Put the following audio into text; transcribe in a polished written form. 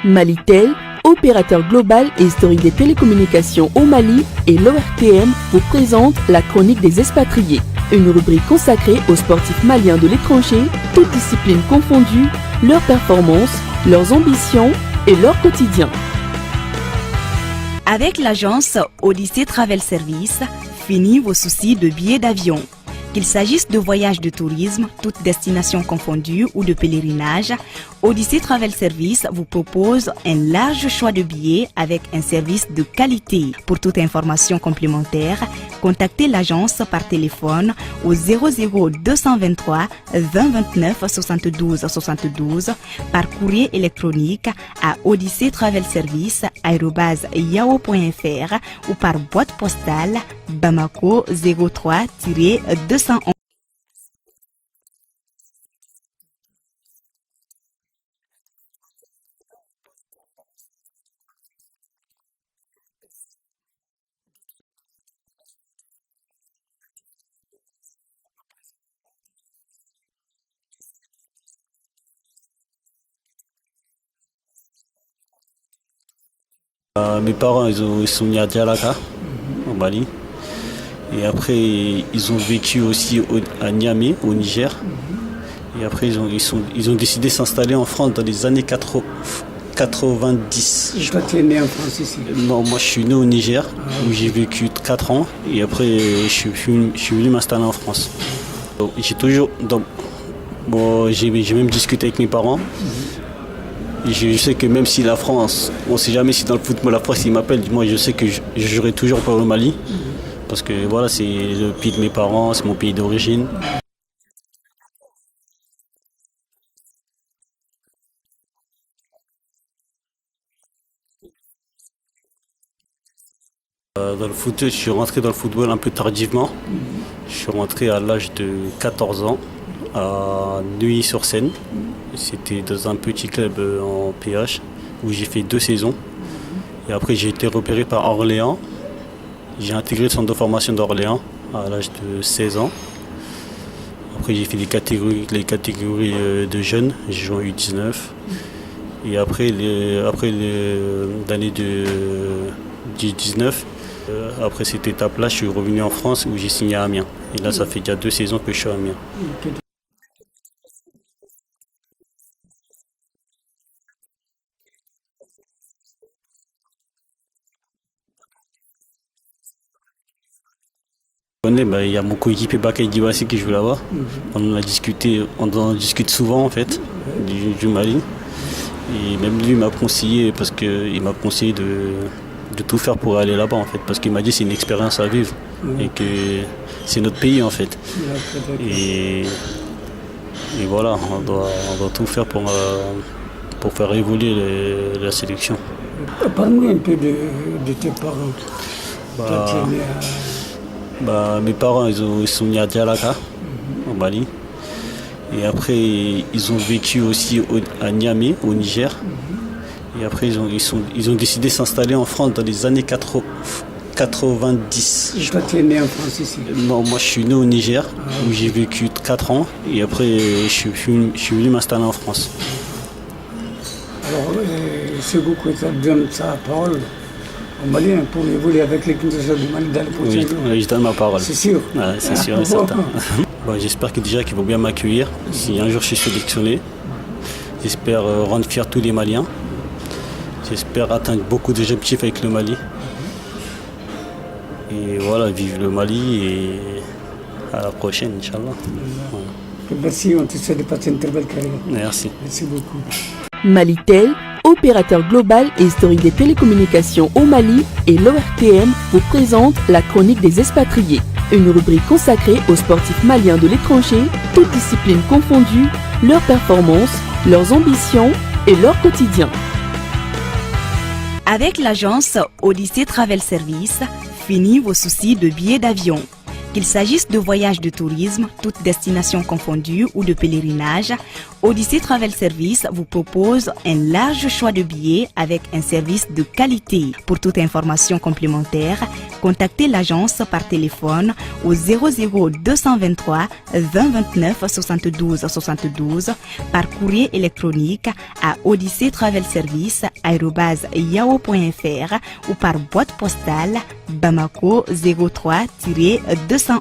Malitel, opérateur global et historique des télécommunications au Mali, et l'ORTM vous présente la chronique des expatriés, une rubrique consacrée aux sportifs maliens de l'étranger, toutes disciplines confondues, leurs performances, leurs ambitions et leur quotidien. Avec l'agence Odyssey Travel Service, fini vos soucis de billets d'avion. Qu'il s'agisse de voyages de tourisme, toutes destinations confondues ou de pèlerinage, Odyssey Travel Service vous propose un large choix de billets avec un service de qualité. Pour toute information complémentaire, contactez l'agence par téléphone au 00 223 20 29 72 72, par courrier électronique à odysseytravelservice@yahoo.fr ou par boîte postale Bamako 03-211. Mes parents, ils sont nés à Dialaka, au Mali. Et après, ils ont vécu aussi à Niamey, au Niger. Et après, ils ont décidé de s'installer en France dans les années 90. Toi, tu es né en France ici? Non, moi je suis né au Niger, où j'ai vécu 4 ans. Et après, je suis venu m'installer en France. Donc, j'ai même discuté avec mes parents. Et je sais que même si la France, on ne sait jamais si dans le football la France ils m'appellent, moi je sais que je jouerai toujours pour le Mali. Parce que voilà, c'est le pays de mes parents, c'est mon pays d'origine. Dans le foot, je suis rentré dans le football un peu tardivement. Je suis rentré à l'âge de 14 ans à Neuilly-sur-Seine. C'était dans un petit club en PH où j'ai fait 2 saisons. Et après j'ai été repéré par Orléans. J'ai intégré le centre de formation d'Orléans à l'âge de 16 ans. Après j'ai fait les catégories de jeunes, j'ai joué en U19. Et après l'année de 19, après cette étape-là, je suis revenu en France où j'ai signé à Amiens. Et là ça fait déjà 2 saisons que je suis à Amiens. Il y a mon coéquipier Bakay Diwassi qui joue là-bas. On en discute souvent en fait du Mali. Et même lui m'a conseillé de tout faire pour aller là-bas en fait, parce qu'il m'a dit que c'est une expérience à vivre et que c'est notre pays en fait. Et voilà, on doit tout faire pour faire évoluer la sélection. Parle-nous un peu de tes parents. Mes parents, ils sont nés à Dialaka, au Mali. Et après, ils ont vécu aussi à Niamey, au Niger. Et après, ils ont décidé de s'installer en France dans les années 90. Toi, tu es né en France ici? Non, moi je suis né au Niger, où j'ai vécu 4 ans. Et après, je suis venu m'installer en France. Alors, c'est beaucoup que ça donne sa parole au Mali pour évoluer avec l'équipe nationale du Mali dans les prochains jours. Oui, je donne ma parole. C'est sûr? Ouais, c'est sûr et certain. J'espère qu'ils vont bien m'accueillir. Si un jour je suis sélectionné, j'espère rendre fier tous les Maliens. J'espère atteindre beaucoup d'objectifs avec le Mali. Et voilà, vive le Mali et à la prochaine, Inch'Allah. Voilà. Merci, on te souhaite de passer une très belle carrière. Merci. Merci beaucoup. Malitel, opérateur global et historique des télécommunications au Mali, et l'ORTM vous présente la chronique des expatriés, une rubrique consacrée aux sportifs maliens de l'étranger, toutes disciplines confondues, leurs performances, leurs ambitions et leur quotidien. Avec l'agence Odyssey Travel Service, fini vos soucis de billets d'avion. Qu'il s'agisse de voyages de tourisme, toutes destinations confondues ou de pèlerinage, Odyssée Travel Service vous propose un large choix de billets avec un service de qualité. Pour toute information complémentaire, contactez l'agence par téléphone au 00 223 20 29 72 72, par courrier électronique à odysseytravelservice@yahoo.fr ou par boîte postale Bamako 03-211